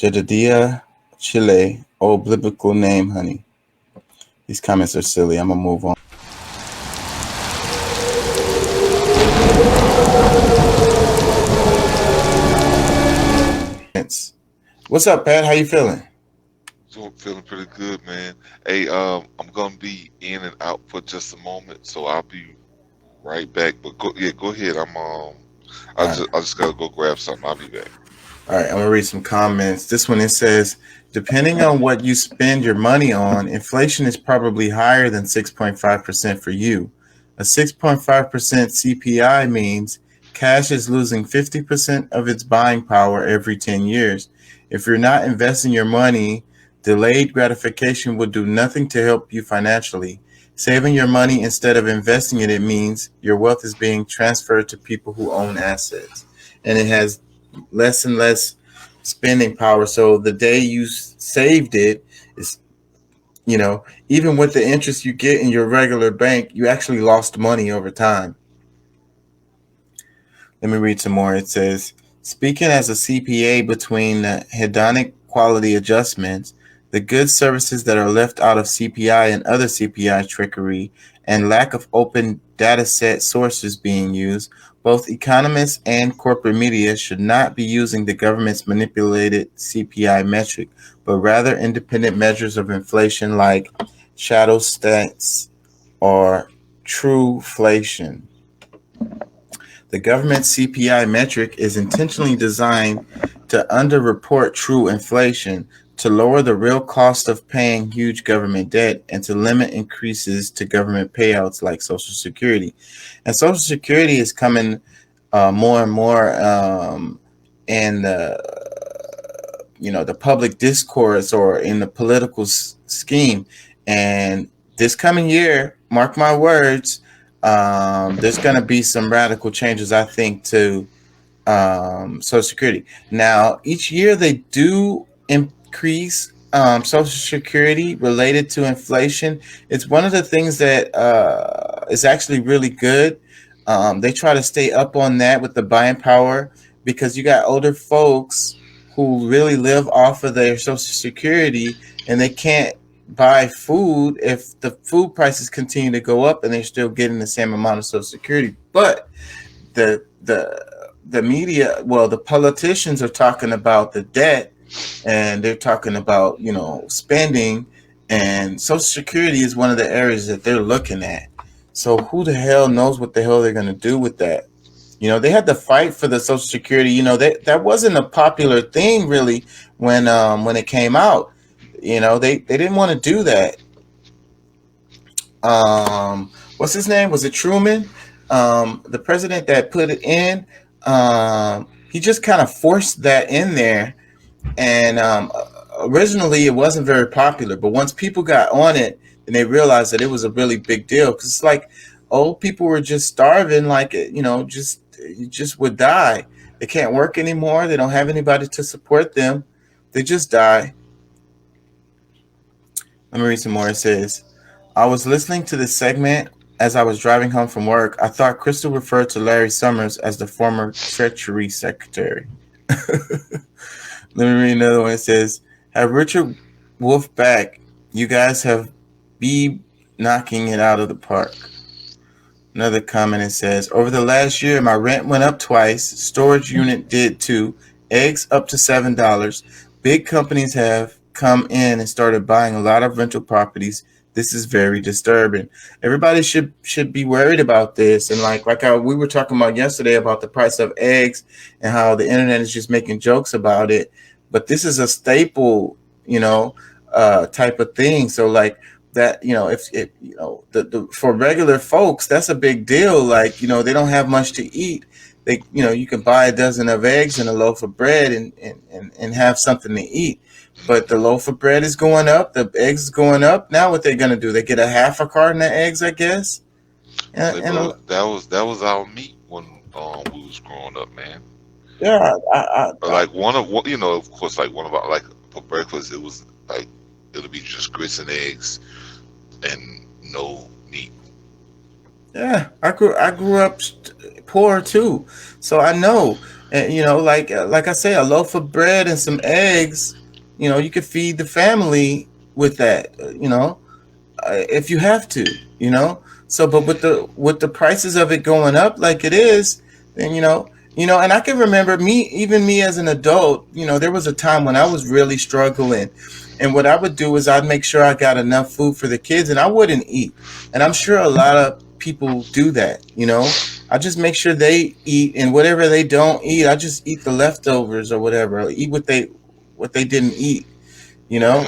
Jedediah Chile. Oh, biblical name, honey. These comments are silly. I'm gonna move on. What's up, Pat? How you feeling? So feeling pretty good, man. Hey, I'm gonna be in and out for just a moment, so I'll be right back. But go ahead. All right. I just gotta go grab something. I'll be back. All right, I'm gonna read some comments. This one, it says, depending on what you spend your money on, inflation is probably higher than 6.5% for you. A 6.5% CPI means cash is losing 50% of its buying power every 10 years. If you're not investing your money, delayed gratification will do nothing to help you financially. Saving your money instead of investing it means your wealth is being transferred to people who own assets. And it has less and less spending power. So the day you saved it is, even with the interest you get in your regular bank, you actually lost money over time. Let me read some more. It says, speaking as a CPA between the hedonic quality adjustments, the goods services that are left out of CPI and other CPI trickery, and lack of open data set sources being used, both economists and corporate media should not be using the government's manipulated CPI metric, but rather independent measures of inflation like shadow stats or trueflation. The government CPI metric is intentionally designed to underreport true inflation, to lower the real cost of paying huge government debt, and to limit increases to government payouts like Social Security. And Social Security is coming more and more in the public discourse or in the political scheme. And this coming year, mark my words, there's going to be some radical changes, I think, to Social Security. Now, each year they do increase Social Security related to inflation. It's one of the things that is actually really good. They try to stay up on that with the buying power because you got older folks who really live off of their Social Security and they can't buy food if the food prices continue to go up and they're still getting the same amount of Social Security. But the media, well, the politicians are talking about the debt and they're talking about spending, and Social Security is one of the areas that they're looking at. So who the hell knows what the hell they're going to do with that? They had to fight for the Social Security. That wasn't a popular thing really when it came out. They didn't want to do that. What's his name? Was it Truman? The president that put it in. He just kind of forced that in there, and originally it wasn't very popular. But once people got on it, then they realized that it was a really big deal because it's like old people were just starving, like just would die. They can't work anymore. They don't have anybody to support them. They just die. Let me read some more. It says, I was listening to this segment as I was driving home from work. I thought Crystal referred to Larry Summers as the former Treasury Secretary. Let me read another one. It says, have Richard Wolf back. You guys have be knocking it out of the park. Another comment, it says, over the last year, my rent went up twice. Storage unit did too. Eggs up to $7. Big companies have come in and started buying a lot of rental properties. This is very disturbing. Everybody should be worried about this. And like how we were talking about yesterday about the price of eggs and how the internet is just making jokes about it. But this is a staple, type of thing. So like that, if it, the for regular folks, that's a big deal. Like, they don't have much to eat. They, you can buy a dozen of eggs and a loaf of bread and have something to eat. But the loaf of bread is going up, the eggs is going up. Now what they're gonna do? They get a half a carton of eggs, I guess. Say, And bro, that was our meat when we was growing up, man. yeah, Like of course, like one of our like for breakfast, it was like it'll be just grits and eggs and no meat. yeah, I grew up poor too, so I know. And like I say, a loaf of bread and some eggs, you could feed the family with that. If you have to. So, but with the prices of it going up like it is, then and I can remember even me as an adult. There was a time when I was really struggling, and what I would do is I'd make sure I got enough food for the kids, and I wouldn't eat. And I'm sure a lot of people do that. I just make sure they eat, and whatever they don't eat, I just eat the leftovers or whatever. Or eat what they didn't eat. You know,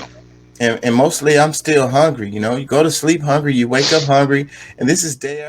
Yeah. and mostly I'm still hungry. You go to sleep hungry, you wake up hungry, and this is day